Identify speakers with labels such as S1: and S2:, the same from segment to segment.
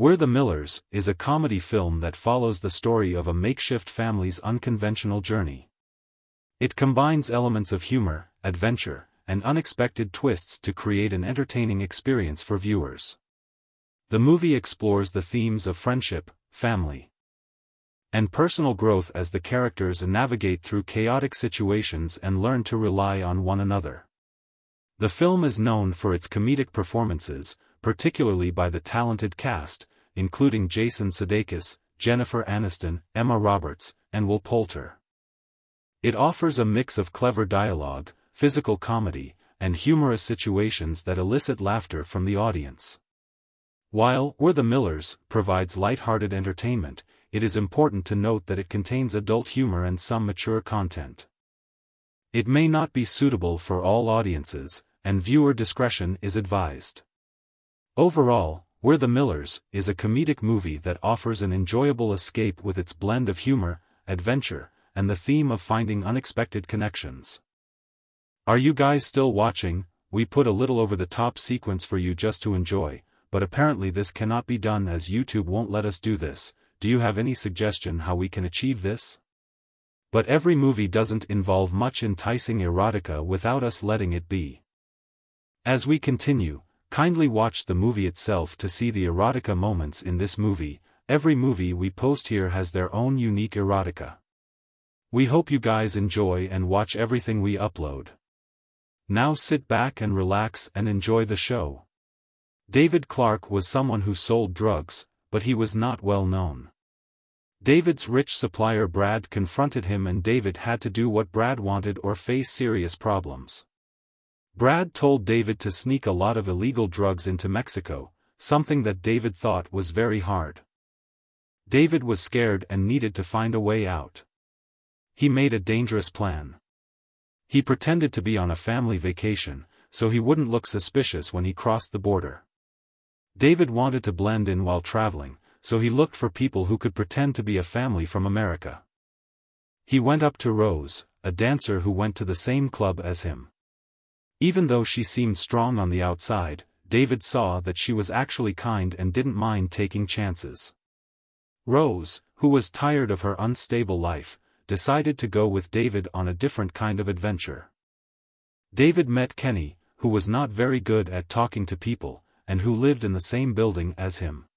S1: We're the Millers is a comedy film that follows the story of a makeshift family's unconventional journey. It combines elements of humor, adventure, and unexpected twists to create an entertaining experience for viewers. The movie explores the themes of friendship, family, and personal growth as the characters navigate through chaotic situations and learn to rely on one another. The film is known for its comedic performances, particularly by the talented cast, including Jason Sudeikis, Jennifer Aniston, Emma Roberts, and Will Poulter. It offers a mix of clever dialogue, physical comedy, and humorous situations that elicit laughter from the audience. While We're the Millers provides light-hearted entertainment, it is important to note that it contains adult humor and some mature content. It may not be suitable for all audiences, and viewer discretion is advised. Overall, We're the Millers is a comedic movie that offers an enjoyable escape with its blend of humor, adventure, and the theme of finding unexpected connections. Are you guys still watching? We put a little over-the-top sequence for you just to enjoy, but apparently this cannot be done as YouTube won't let us do this. Do you have any suggestion how we can achieve this? But every movie doesn't involve much enticing erotica without us letting it be. As we continue, kindly watch the movie itself to see the erotica moments in this movie. Every movie we post here has their own unique erotica. We hope you guys enjoy and watch everything we upload. Now sit back and relax and enjoy the show. David Clark was someone who sold drugs, but he was not well known. David's rich supplier Brad confronted him and David had to do what Brad wanted or face serious problems. Brad told David to sneak a lot of illegal drugs into Mexico, something that David thought was very hard. David was scared and needed to find a way out. He made a dangerous plan. He pretended to be on a family vacation, so he wouldn't look suspicious when he crossed the border. David wanted to blend in while traveling, so he looked for people who could pretend to be a family from America. He went up to Rose, a dancer who went to the same club as him. Even though she seemed strong on the outside, David saw that she was actually kind and didn't mind taking chances. Rose, who was tired of her unstable life, decided to go with David on a different kind of adventure. David met Kenny, who was not very good at talking to people, and who lived in the same building as him.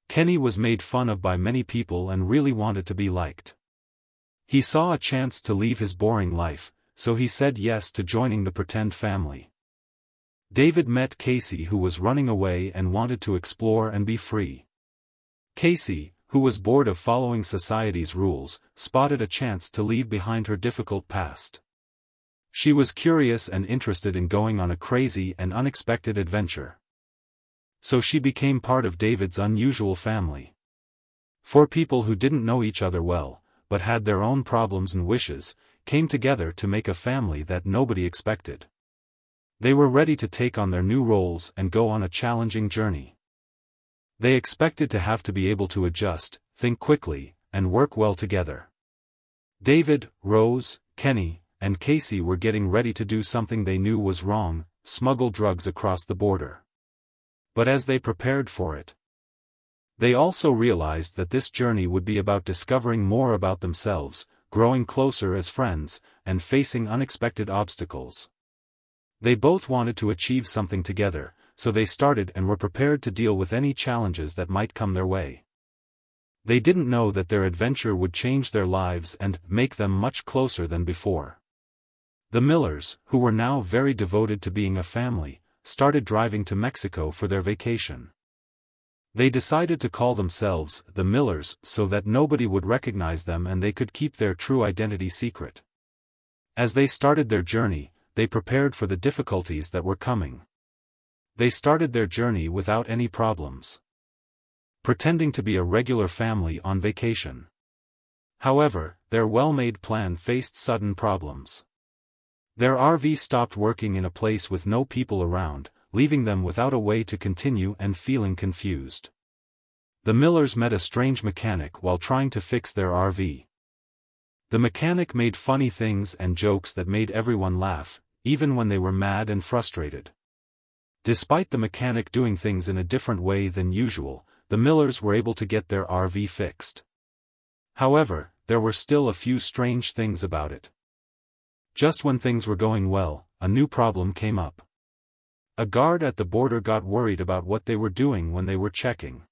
S1: Kenny was made fun of by many people and really wanted to be liked. He saw a chance to leave his boring life, so he said yes to joining the pretend family. David met Casey, who was running away and wanted to explore and be free. Casey, who was bored of following society's rules, spotted a chance to leave behind her difficult past. She was curious and interested in going on a crazy and unexpected adventure. So she became part of David's unusual family. Four people who didn't know each other well, but had their own problems and wishes, came together to make a family that nobody expected. They were ready to take on their new roles and go on a challenging journey. They expected to have to be able to adjust, think quickly, and work well together. David, Rose, Kenny, and Casey were getting ready to do something they knew was wrong: smuggle drugs across the border. But as they prepared for it, they also realized that this journey would be about discovering more about themselves, growing closer as friends, and facing unexpected obstacles. They both wanted to achieve something together, so they started and were prepared to deal with any challenges that might come their way. They didn't know that their adventure would change their lives and make them much closer than before. The Millers, who were now very devoted to being a family, started driving to Mexico for their vacation. They decided to call themselves the Millers so that nobody would recognize them and they could keep their true identity secret. As they started their journey, they prepared for the difficulties that were coming. They started their journey without any problems, pretending to be a regular family on vacation. However, their well-made plan faced sudden problems. Their RV stopped working in a place with no people around, leaving them without a way to continue and feeling confused. The Millers met a strange mechanic while trying to fix their RV. The mechanic made funny things and jokes that made everyone laugh, even when they were mad and frustrated. Despite the mechanic doing things in a different way than usual, the Millers were able to get their RV fixed. However, there were still a few strange things about it. Just when things were going well, a new problem came up. A guard at the border got worried about what they were doing when they were checking.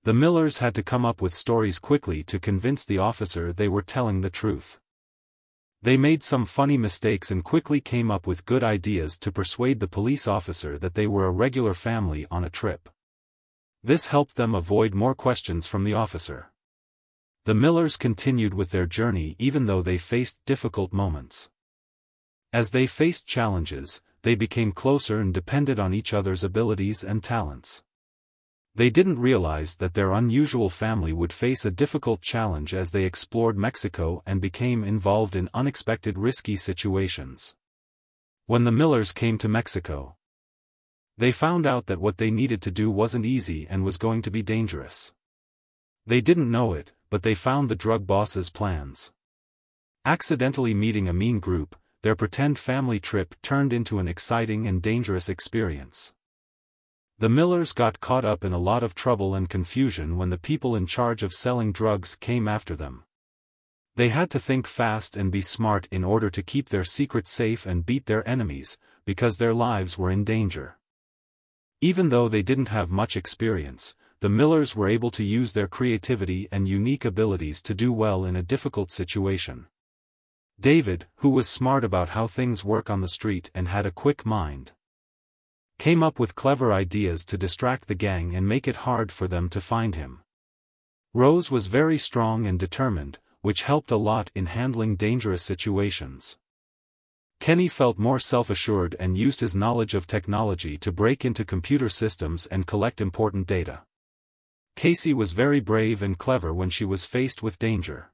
S1: The Millers had to come up with stories quickly to convince the officer they were telling the truth. They made some funny mistakes and quickly came up with good ideas to persuade the police officer that they were a regular family on a trip. This helped them avoid more questions from the officer. The Millers continued with their journey even though they faced difficult moments. As they faced challenges, they became closer and depended on each other's abilities and talents. They didn't realize that their unusual family would face a difficult challenge as they explored Mexico and became involved in unexpected risky situations. When the Millers came to Mexico, they found out that what they needed to do wasn't easy and was going to be dangerous. They didn't know it, but they found the drug boss's plans. Accidentally meeting a mean group, their pretend family trip turned into an exciting and dangerous experience. The Millers got caught up in a lot of trouble and confusion when the people in charge of selling drugs came after them. They had to think fast and be smart in order to keep their secret safe and beat their enemies, because their lives were in danger. Even though they didn't have much experience, the Millers were able to use their creativity and unique abilities to do well in a difficult situation. David, who was smart about how things work on the street and had a quick mind, came up with clever ideas to distract the gang and make it hard for them to find him. Rose was very strong and determined, which helped a lot in handling dangerous situations. Kenny felt more self-assured and used his knowledge of technology to break into computer systems and collect important data. Casey was very brave and clever when she was faced with danger.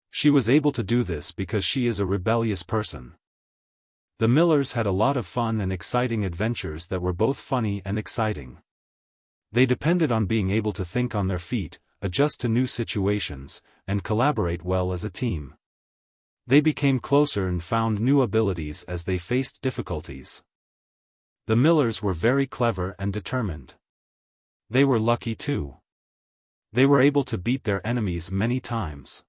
S1: She was able to do this because she is a rebellious person. The Millers had a lot of fun and exciting adventures that were both funny and exciting. They depended on being able to think on their feet, adjust to new situations, and collaborate well as a team. They became closer and found new abilities as they faced difficulties. The Millers were very clever and determined. They were lucky too. They were able to beat their enemies many times.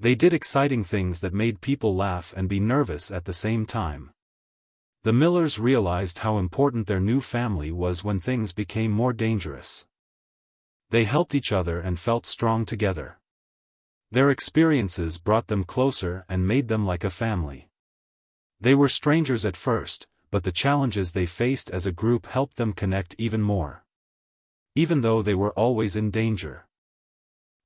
S1: They did exciting things that made people laugh and be nervous at the same time. The Millers realized how important their new family was when things became more dangerous. They helped each other and felt strong together. Their experiences brought them closer and made them like a family. They were strangers at first, but the challenges they faced as a group helped them connect even more. Even though they were always in danger,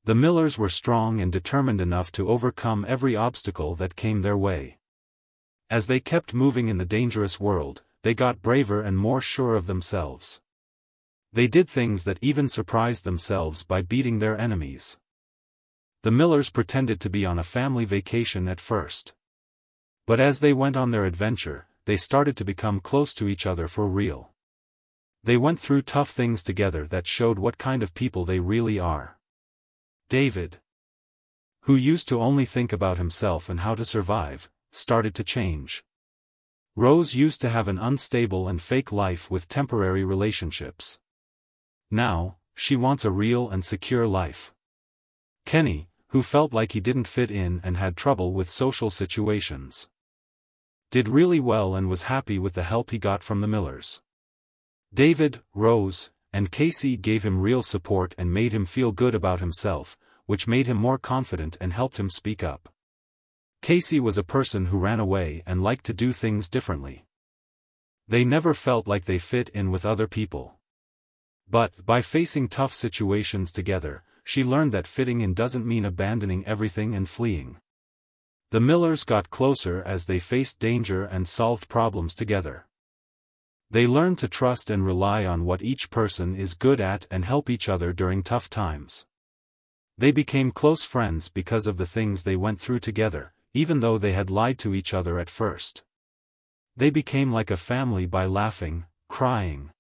S1: the Millers were strong and determined enough to overcome every obstacle that came their way. As they kept moving in the dangerous world, they got braver and more sure of themselves. They did things that even surprised themselves by beating their enemies. The Millers pretended to be on a family vacation at first. But as they went on their adventure, they started to become close to each other for real. They went through tough things together that showed what kind of people they really are. David, who used to only think about himself and how to survive, started to change. Rose used to have an unstable and fake life with temporary relationships. Now, she wants a real and secure life. Kenny, who felt like he didn't fit in and had trouble with social situations, did really well and was happy with the help he got from the Millers. David, Rose, and Casey gave him real support and made him feel good about himself, which made him more confident and helped him speak up. Casey was a person who ran away and liked to do things differently. They never felt like they fit in with other people. But, by facing tough situations together, she learned that fitting in doesn't mean abandoning everything and fleeing. The Millers got closer as they faced danger and solved problems together. They learned to trust and rely on what each person is good at and help each other during tough times. They became close friends because of the things they went through together, even though they had lied to each other at first. They became like a family by laughing, crying,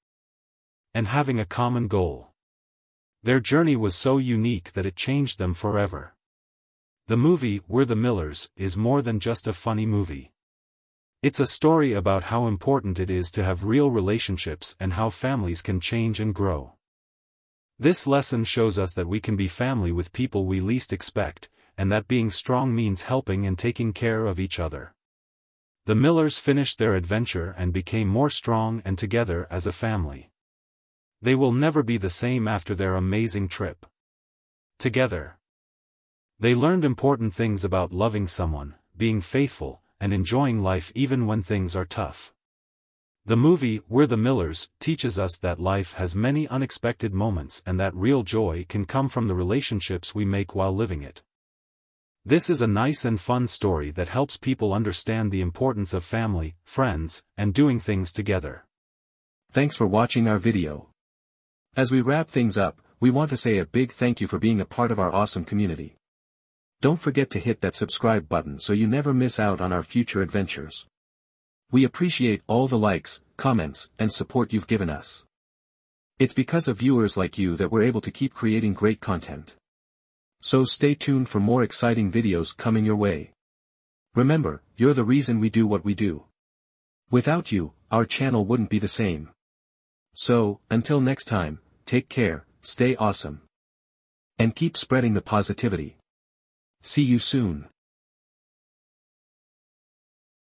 S1: and having a common goal. Their journey was so unique that it changed them forever. The movie, We're the Millers, is more than just a funny movie. It's a story about how important it is to have real relationships and how families can change and grow. This lesson shows us that we can be family with people we least expect, and that being strong means helping and taking care of each other. The Millers finished their adventure and became more strong and together as a family. They will never be the same after their amazing trip. Together, they learned important things about loving someone, being faithful, and enjoying life even when things are tough. The movie, We're the Millers, teaches us that life has many unexpected moments and that real joy can come from the relationships we make while living it. This is a nice and fun story that helps people understand the importance of family, friends, and doing things together.
S2: Thanks for watching our video. As we wrap things up, we want to say a big thank you for being a part of our awesome community. Don't forget to hit that subscribe button so you never miss out on our future adventures. We appreciate all the likes, comments, and support you've given us. It's because of viewers like you that we're able to keep creating great content. So stay tuned for more exciting videos coming your way. Remember, you're the reason we do what we do. Without you, our channel wouldn't be the same. So, until next time, take care, stay awesome, and keep spreading the positivity. See you soon.